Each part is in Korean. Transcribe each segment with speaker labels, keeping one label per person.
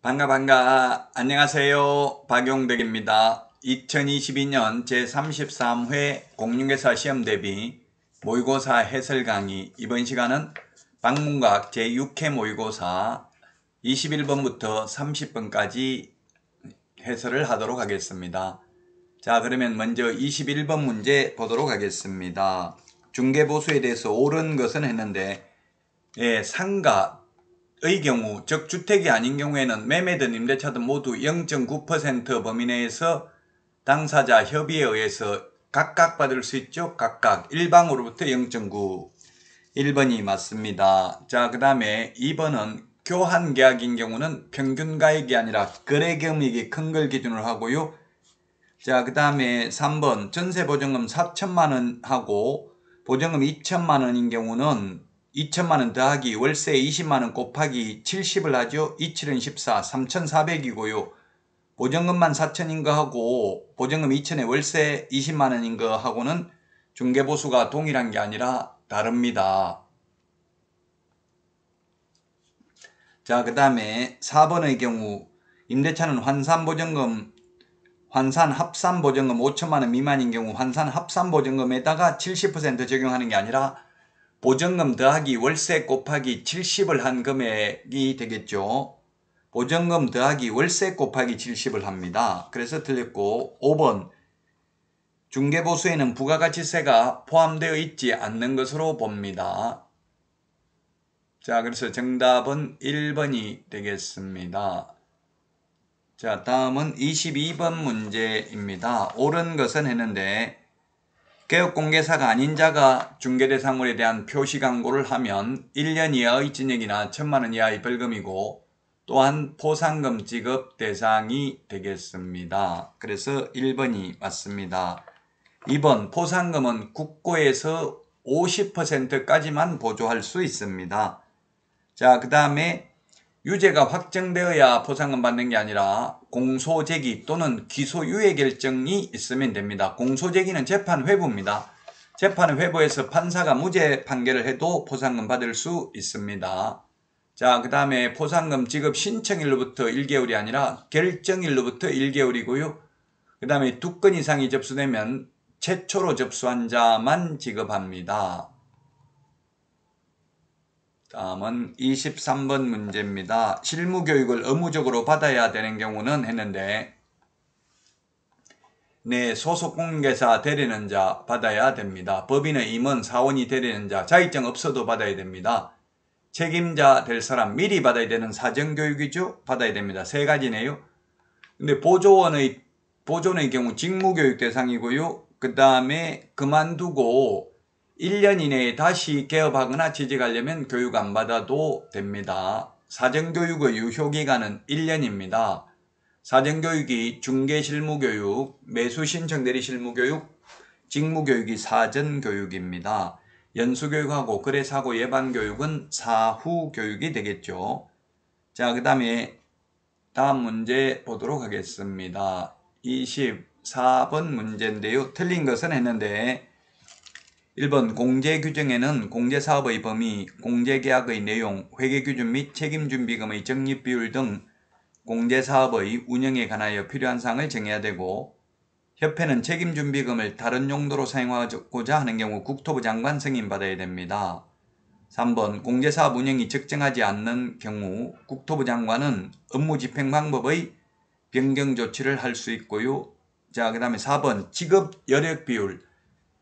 Speaker 1: 반가. 안녕하세요. 박용덕입니다. 2022년 제33회 공인중개사 시험 대비 모의고사 해설 강의. 이번 시간은 박문각 제6회 모의고사 21번부터 30번까지 해설을 하도록 하겠습니다. 자, 그러면 먼저 21번 문제 보도록 하겠습니다. 중개보수에 대해서 옳은 것은 했는데, 상가의 경우, 즉 주택이 아닌 경우에는 매매든 임대차든 모두 0.9% 범위 내에서 당사자 협의에 의해서 각각 받을 수 있죠. 각각 일방으로부터 0.9. 1번이 맞습니다. 자, 그 다음에 2번은 교환계약인 경우는 평균가액이 아니라 거래금액이 큰 걸 기준으로 하고요. 자, 그 다음에 3번 전세보증금 4천만원 하고 보증금 2천만원인 경우는 2천만원 더하기 월세 20만원 곱하기 70을 하죠. 27은 14, 3,400이고요. 보증금만 4천인 거 하고 보증금 2천에 월세 20만원인 거 하고는 중개보수가 동일한 게 아니라 다릅니다. 자, 그 다음에 4번의 경우 임대차는 환산합산보증금 5천만원 미만인 경우 환산합산보증금에다가 70% 적용하는 게 아니라 보증금 더하기 월세 곱하기 70을 한 금액이 되겠죠. 보증금 더하기 월세 곱하기 70을 합니다. 그래서 틀렸고 5번 중개보수에는 부가가치세가 포함되어 있지 않는 것으로 봅니다. 자, 그래서 정답은 1번이 되겠습니다. 자, 다음은 22번 문제입니다. 옳은 것은 했는데 개업공개사가 아닌 자가 중개대상물에 대한 표시 광고를 하면 1년 이하의 징역이나 1,000만원 이하의 벌금이고 또한 포상금 지급 대상이 되겠습니다. 그래서 1번이 맞습니다. 2번 포상금은 국고에서 50%까지만 보조할 수 있습니다. 자, 그 다음에 유죄가 확정되어야 포상금 받는 게 아니라 공소제기 또는 기소유예 결정이 있으면 됩니다. 공소제기는 재판 회부입니다. 재판 회부에서 판사가 무죄 판결을 해도 포상금 받을 수 있습니다. 자, 그 다음에 포상금 지급 신청일로부터 1개월이 아니라 결정일로부터 1개월이고요. 그 다음에 2건 이상이 접수되면 최초로 접수한 자만 지급합니다. 다음은 23번 문제입니다. 실무교육을 의무적으로 받아야 되는 경우는 했는데 네, 소속공개사 대리는 자 받아야 됩니다. 법인의 임원, 사원이 대리는 자, 자격증 없어도 받아야 됩니다. 책임자 될 사람 미리 받아야 되는 사전교육이죠. 받아야 됩니다. 3가지네요. 근데 보조원의 경우 직무교육 대상이고요. 그 다음에 그만두고 1년 이내에 다시 개업하거나 취직하려면 교육 안 받아도 됩니다. 사전교육의 유효기간은 1년입니다. 사전교육이 중개실무교육, 매수신청 대리실무교육, 직무교육이 사전교육입니다. 연수교육하고 거래사고 예방교육은 사후교육이 되겠죠. 자, 그 다음에 다음 문제 보도록 하겠습니다. 24번 문제인데요. 틀린 것은 했는데 1번 공제규정에는 공제사업의 범위, 공제계약의 내용, 회계기준 및 책임준비금의 적립비율 등 공제사업의 운영에 관하여 필요한 사항을 정해야 되고 협회는 책임준비금을 다른 용도로 사용하고자 하는 경우 국토부 장관 승인받아야 됩니다. 3번 공제사업 운영이 적정하지 않는 경우 국토부 장관은 업무집행방법의 변경조치를 할 수 있고요. 자, 그 다음에 4번 지급여력비율.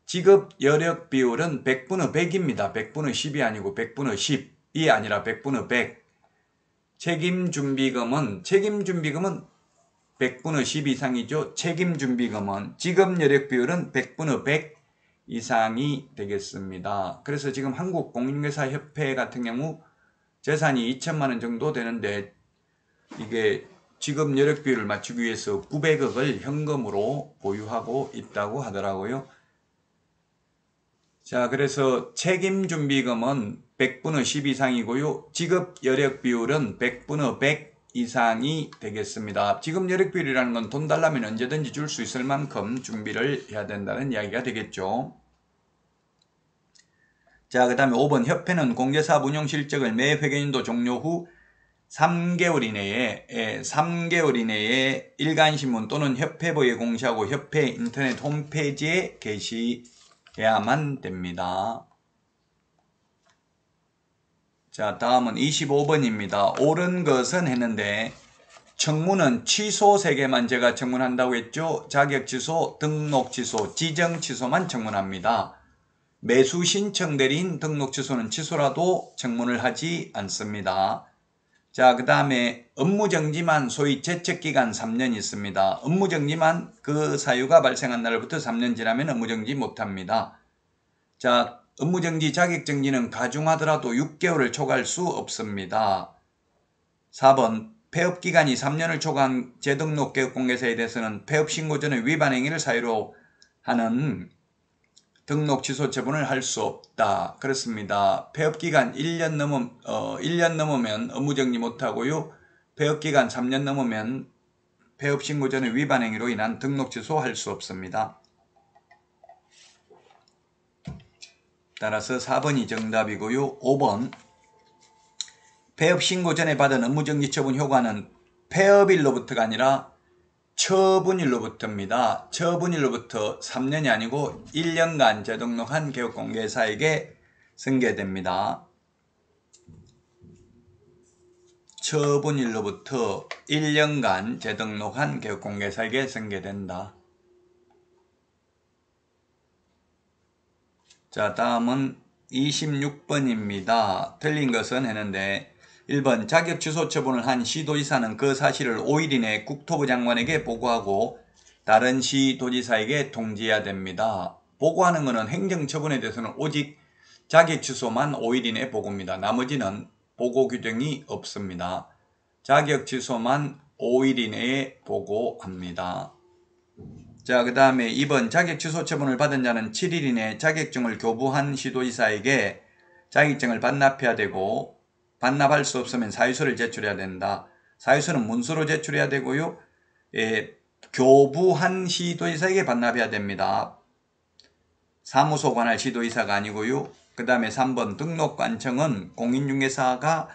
Speaker 1: 지급여력비율은 100분의 100입니다. 100분의 10이 아니고 100분의 10이 아니라 100분의 100. 책임준비금은 100분의 10 이상이죠. 책임준비금은 지급여력비율은 100분의 100 이상이 되겠습니다. 그래서 지금 한국공인중개사협회 같은 경우 재산이 2천만원 정도 되는데 이게 지급여력비율을 맞추기 위해서 900억을 현금으로 보유하고 있다고 하더라고요. 자, 그래서 책임준비금은 100분의 10 이상이고요. 지급여력비율은 100분의 100 이상이 되겠습니다. 지급여력비율이라는 건 돈 달라면 언제든지 줄 수 있을 만큼 준비를 해야 된다는 이야기가 되겠죠. 자, 그 다음에 5번 협회는 공제사업 운용 실적을 매 회계연도 종료 후 3개월 이내에 일간신문 또는 협회부에 공시하고 협회 인터넷 홈페이지에 게시해야만 됩니다. 자, 다음은 25번입니다. 옳은 것은 했는데 청문은 취소 3개만 제가 청문한다고 했죠. 자격 취소, 등록 취소, 지정 취소만 청문합니다. 매수 신청 대리인 등록 취소는 취소라도 청문을 하지 않습니다. 자, 그 다음에 업무정지만 소위 제척기간 3년 있습니다. 업무정지만 그 사유가 발생한 날부터 3년 지나면 업무정지 못합니다. 자, 업무정지 자격정지는 가중하더라도 6개월을 초과할 수 없습니다. 4번 폐업기간이 3년을 초과한 재등록 개업공개사에 대해서는 폐업신고 전에 위반 행위를 사유로 하는 등록 취소 처분을 할 수 없다. 그렇습니다. 폐업기간 1년 넘으면 업무정지 못하고요. 폐업기간 3년 넘으면 폐업신고 전에 위반 행위로 인한 등록 취소할 수 없습니다. 따라서 4번이 정답이고요. 5번 폐업신고 전에 받은 업무정지 처분 효과는 폐업일로부터가 아니라 처분일로부터입니다. 처분일로부터 3년이 아니고 1년간 재등록한 개업공개사에게 승계됩니다. 처분일로부터 1년간 재등록한 개업공개사에게 승계된다. 자, 다음은 26번입니다. 틀린 것은 했는데 1번 자격 취소 처분을 한 시도지사는 그 사실을 5일 이내에 국토부 장관에게 보고하고 다른 시도지사에게 통지해야 됩니다. 보고하는 것은 행정처분에 대해서는 오직 자격 취소만 5일 이내에 보고입니다. 나머지는 보고 규정이 없습니다. 자격 취소만 5일 이내에 보고합니다. 자, 그 다음에 2번 자격 취소 처분을 받은 자는 7일 이내에 자격증을 교부한 시도지사에게 자격증을 반납해야 되고 반납할 수 없으면 사유서를 제출해야 된다. 사유서는 문서로 제출해야 되고요. 교부한 시도지사에게 반납해야 됩니다. 사무소 관할 시도지사가 아니고요. 그 다음에 3번 등록관청은 공인중개사가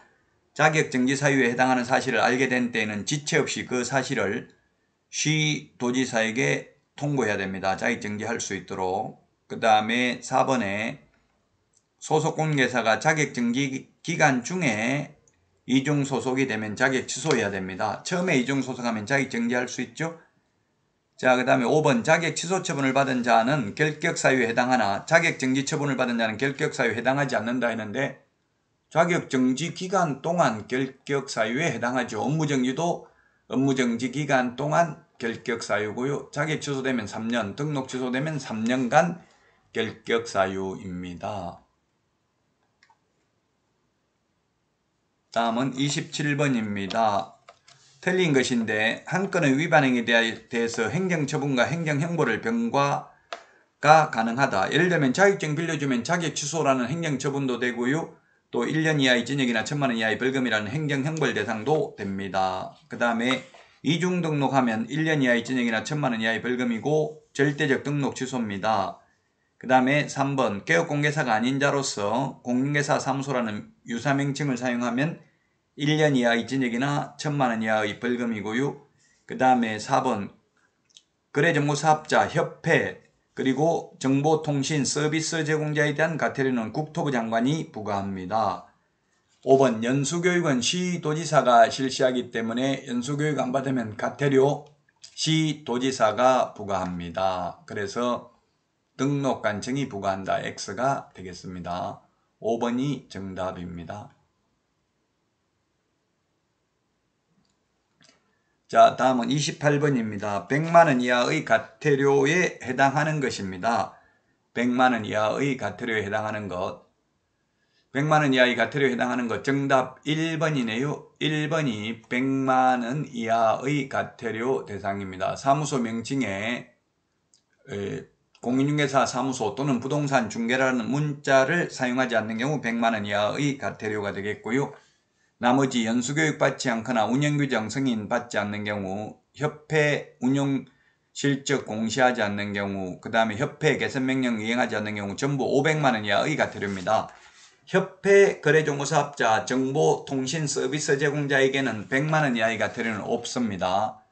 Speaker 1: 자격정지 사유에 해당하는 사실을 알게 된 때에는 지체 없이 그 사실을 시도지사에게 통보해야 됩니다. 자격정지할 수 있도록. 그 다음에 4번에 소속공개사가 자격정지 기간 중에 이중소속이 되면 자격 취소해야 됩니다. 처음에 이중소속하면 자격정지할 수 있죠. 자, 그 다음에 5번 자격 취소 처분을 받은 자는 결격사유에 해당하나 자격정지 처분을 받은 자는 결격사유에 해당하지 않는다 했는데 자격정지 기간 동안 결격사유에 해당하죠. 업무정지도 업무정지 기간 동안 결격사유고요. 자격 취소되면 3년, 등록 취소되면 3년간 결격사유입니다. 다음은 27번입니다. 틀린 것인데 한 건의 위반 행위에 대해서 행정처분과 행정형벌을 병과가 가능하다. 예를 들면 자격증 빌려주면 자격 취소라는 행정처분도 되고요. 또 1년 이하의 징역이나 1,000만 원 이하의 벌금이라는 행정형벌 대상도 됩니다. 그 다음에 이중 등록하면 1년 이하의 징역이나 1,000만 원 이하의 벌금이고 절대적 등록 취소입니다. 그 다음에 3번 개업공개사가 아닌 자로서 공인중개사 사무소라는 유사명칭을 사용하면 1년 이하의 징역이나 1,000만 원 이하의 벌금이고요. 그 다음에 4번 거래정보사업자, 협회, 그리고 정보통신 서비스 제공자에 대한 과태료는 국토부 장관이 부과합니다. 5번 연수교육은 시도지사가 실시하기 때문에 연수교육 안 받으면 과태료 시도지사가 부과합니다. 그래서 등록관청이 부과한다. X가 되겠습니다. 5번이 정답입니다. 자, 다음은 28번입니다. 100만원 이하의 과태료에 해당하는 것입니다. 100만원 이하의 과태료에 해당하는 것. 100만원 이하의 과태료에 해당하는 것. 정답 1번이네요. 1번이 100만원 이하의 과태료 대상입니다. 사무소 명칭에 공인중개사 사무소 또는 부동산 중개라는 문자를 사용하지 않는 경우 100만원 이하의 과태료가 되겠고요. 나머지 연수교육 받지 않거나 운영규정 승인 받지 않는 경우, 협회 운영 실적 공시하지 않는 경우, 그 다음에 협회 개선명령 이행하지 않는 경우 전부 500만원 이하의 과태료입니다. 협회 거래종무사업자 정보통신서비스 제공자에게는 100만원 이하의 과태료는 없습니다.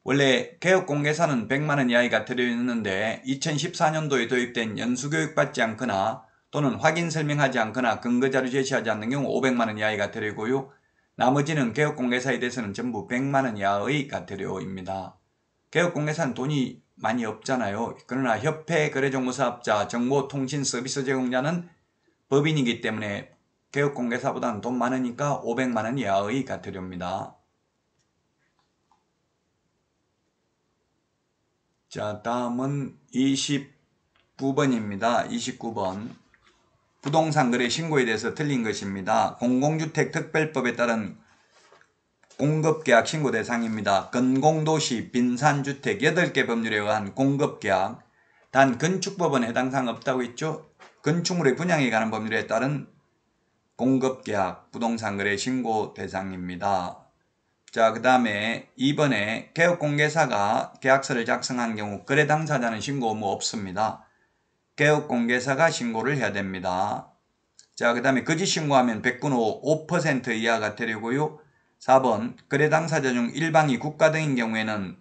Speaker 1: 원래 개업공개사는 100만원 이하의 과태료였는데 2014년도에 도입된 연수교육받지 않거나 또는 확인 설명하지 않거나 근거자료 제시하지 않는 경우 500만원 이하의 과태료고요. 나머지는 개업공개사에 대해서는 전부 100만원 이하의 과태료입니다. 개업공개사는 돈이 많이 없잖아요. 그러나 협회 거래종무사업자 정보통신서비스 제공자는 법인이기 때문에 개업공개사보다는 돈 많으니까 500만원 이하의 과태료입니다. 자, 다음은 29번입니다. 29번. 부동산 거래 신고에 대해서 틀린 것입니다. 공공주택 특별법에 따른 공급계약 신고 대상입니다. 건공도시 빈산주택 8개 법률에 의한 공급계약, 단 건축법은 해당 사항 없다고 했죠. 건축물의 분양에 관한 법률에 따른 공급계약 부동산 거래 신고 대상입니다. 자, 그 다음에 2번에 개업공개사가 계약서를 작성한 경우 거래 당사자는 신고 의무 없습니다. 개업공개사가 신고를 해야 됩니다. 자, 그 다음에 거짓 신고하면 100분 후 5% 이하 과태료고요. 4번 거래 당사자 중 일방이 국가 등인 경우에는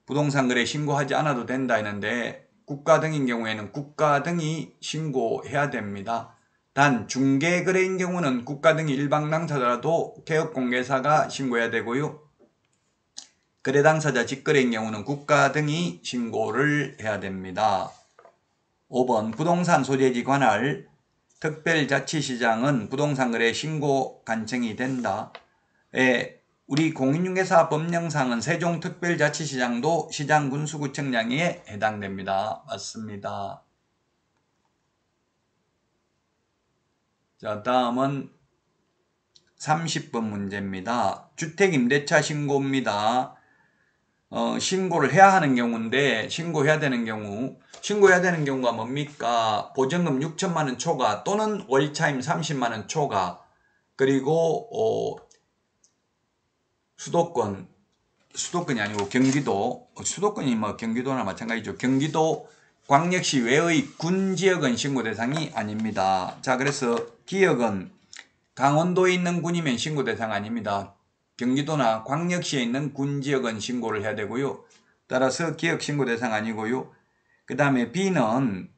Speaker 1: 부동산 거래 신고하지 않아도 된다 했는데 국가 등인 경우에는 국가 등이 신고해야 됩니다. 단 중개거래인 경우는 국가 등이 일방 당사자라도 개업공개사가 신고해야 되고요. 거래 당사자 직거래인 경우는 국가 등이 신고를 해야 됩니다. 5번 부동산 소재지 관할 특별자치시장은 부동산 거래 신고 간청이 된다. 우리 공인중개사 법령상은 세종특별자치시장도 시장군수구청장에 해당됩니다. 맞습니다. 자, 다음은 30번 문제입니다. 주택임대차 신고입니다. 신고를 해야 하는 경우인데 신고해야 되는 경우가 뭡니까? 보증금 6천만원 초과 또는 월차임 30만원 초과, 그리고 수도권이 아니고 경기도, 수도권이 뭐 경기도나 마찬가지죠. 경기도 광역시 외의 군지역은 신고 대상이 아닙니다. 자, 그래서 기역은 강원도에 있는 군이면 신고 대상 아닙니다. 경기도나 광역시에 있는 군지역은 신고를 해야 되고요. 따라서 기역 신고 대상 아니고요. 그 다음에 B는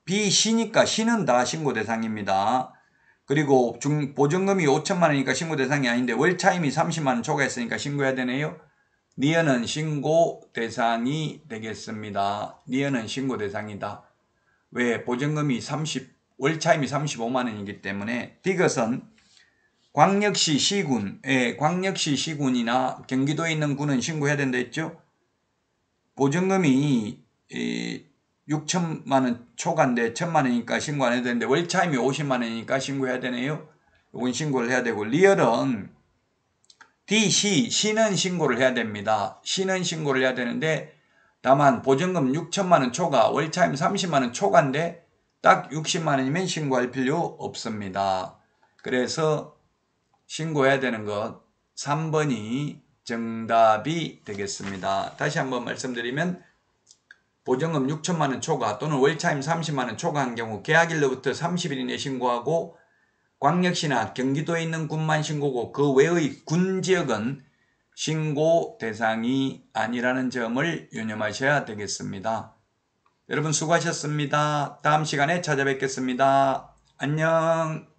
Speaker 1: B시니까 시는 다 신고 대상입니다. 그리고 보증금이 5천만원이니까 신고 대상이 아닌데 월차임이 30만원 초과했으니까 신고해야 되네요. 니은은 신고 대상이 되겠습니다. 니은은 신고 대상이다. 왜? 보증금이 월차임이 35만원이기 때문에. 디귿은 광역시 시군, 광역시 시군이나 경기도에 있는 군은 신고해야 된다 했죠. 보증금이 6천만원 초과인데 1,000만원이니까 신고 안 해도 되는데 월차임이 50만원이니까 신고해야 되네요. 이건 신고를 해야 되고, 리얼은 시는 신고를 해야 됩니다. 시는 신고를 해야 되는데 다만 보증금 6천만원 초과, 월차임 30만원 초과인데 딱 60만원이면 신고할 필요 없습니다. 그래서 신고해야 되는 것 3번이 정답이 되겠습니다. 다시 한번 말씀드리면 보증금 6천만원 초과 또는 월차임 30만원 초과한 경우 계약일로부터 30일 이내 신고하고, 광역시나 경기도에 있는 군만 신고고 그 외의 군지역은 신고 대상이 아니라는 점을 유념하셔야 되겠습니다. 여러분 수고하셨습니다. 다음 시간에 찾아뵙겠습니다. 안녕.